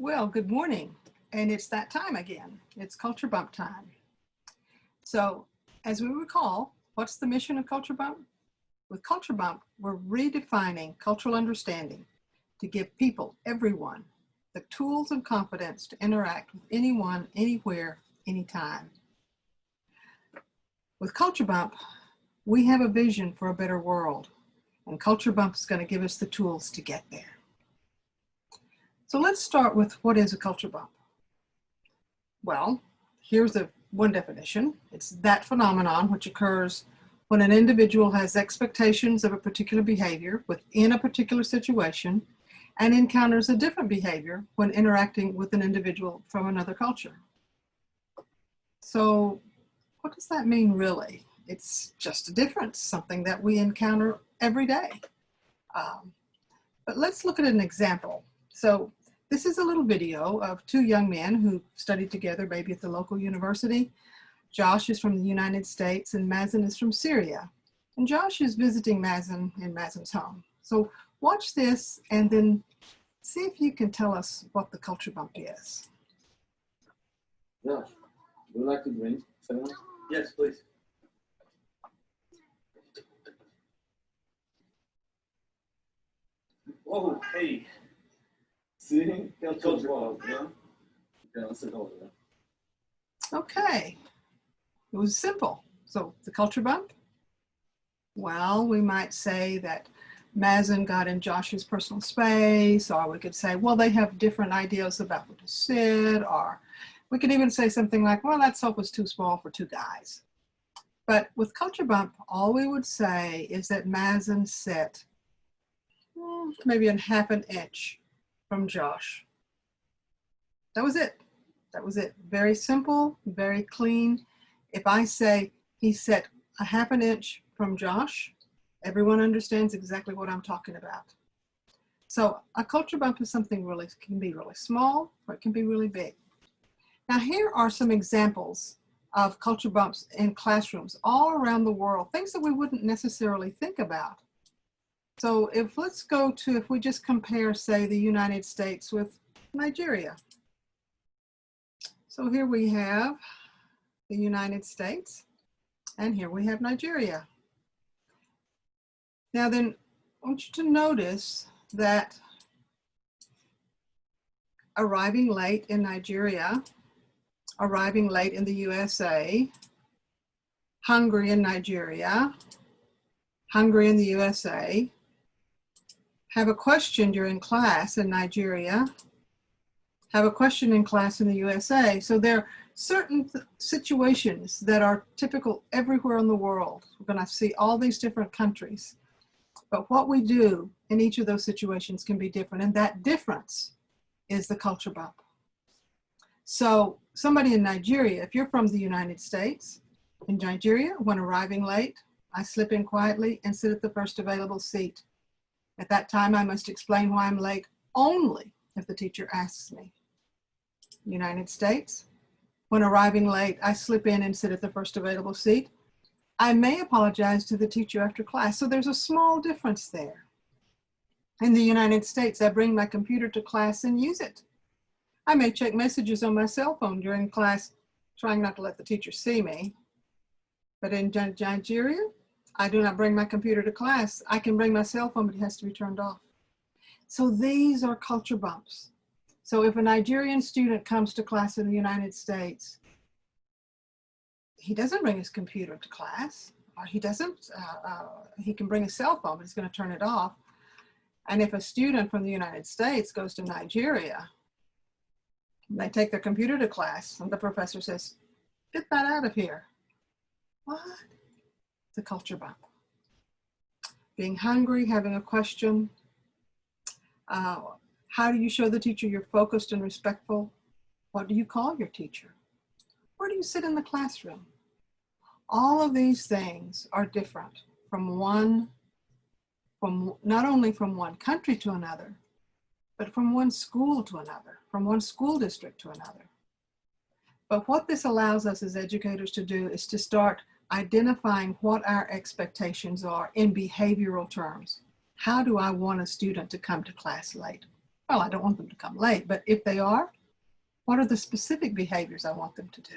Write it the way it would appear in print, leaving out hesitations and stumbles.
Well, good morning. And it's that time again. It's Culture Bump time. So as we recall, what's the mission of Culture Bump? With Culture Bump, we're redefining cultural understanding to give people, everyone, the tools and confidence to interact with anyone, anywhere, anytime. With Culture Bump, we have a vision for a better world, and Culture Bump is going to give us the tools to get there. So let's start with what is a culture bump? Well, here's one definition. It's that phenomenon which occurs when an individual has expectations of a particular behavior within a particular situation and encounters a different behavior when interacting with an individual from another culture. So what does that mean really? It's just a difference, something that we encounter every day. But let's look at an example. So this is a little video of two young men who studied together, maybe at the local university. Josh is from the United States and Mazen is from Syria. And Josh is visiting Mazen in Mazen's home. So watch this and then see if you can tell us what the culture bump is. Josh, would you like to drink someone? Yes, please. Whoa, hey. Sim, eu estou de volta, né? Então, você volta. Okay, it was simple. So the culture bump? Well, we might say that Mazen got in Josh's personal space, or we could say, well, they have different ideas about where to sit, or we could even say something like, well, that sofa's too small for two guys. But with culture bump, all we would say is that Mazen sat maybe a half an inch from Josh. That was it. That was it. Very simple, very clean. If I say he sat a half an inch from Josh, everyone understands exactly what I'm talking about. So a culture bump is something can be really small or it can be really big. Now here are some examples of culture bumps in classrooms all around the world, things that we wouldn't necessarily think about. So if we just compare, say, the United States with Nigeria. So here we have the United States, and here we have Nigeria. Now then, I want you to notice that arriving late in Nigeria, arriving late in the USA, hungry in Nigeria, hungry in the USA, have a question during class in Nigeria, have a question in class in the USA. So there are certain situations that are typical everywhere in the world. We're going to see all these different countries. But what we do in each of those situations can be different. And that difference is the culture bump. So somebody in Nigeria, if you're from the United States, in Nigeria, when arriving late, I slip in quietly and sit at the first available seat. At that time, I must explain why I'm late only if the teacher asks me. United States, when arriving late, I slip in and sit at the first available seat. I may apologize to the teacher after class, so there's a small difference there. In the United States, I bring my computer to class and use it. I may check messages on my cell phone during class, trying not to let the teacher see me. But in Nigeria, I do not bring my computer to class. I can bring my cell phone, but it has to be turned off. So these are culture bumps. So if a Nigerian student comes to class in the United States, he doesn't bring his computer to class, or he can bring his cell phone, but he's going to turn it off. And if a student from the United States goes to Nigeria, they take their computer to class, and the professor says, get that out of here. What? The culture bump. Being hungry, having a question. How do you show the teacher you're focused and respectful? What do you call your teacher? Where do you sit in the classroom? All of these things are different not only from one country to another, but from one school to another, from one school district to another. But what this allows us as educators to do is to start identifying what our expectations are in behavioral terms. How do I want a student to come to class late? Well, I don't want them to come late, but if they are, what are the specific behaviors I want them to do?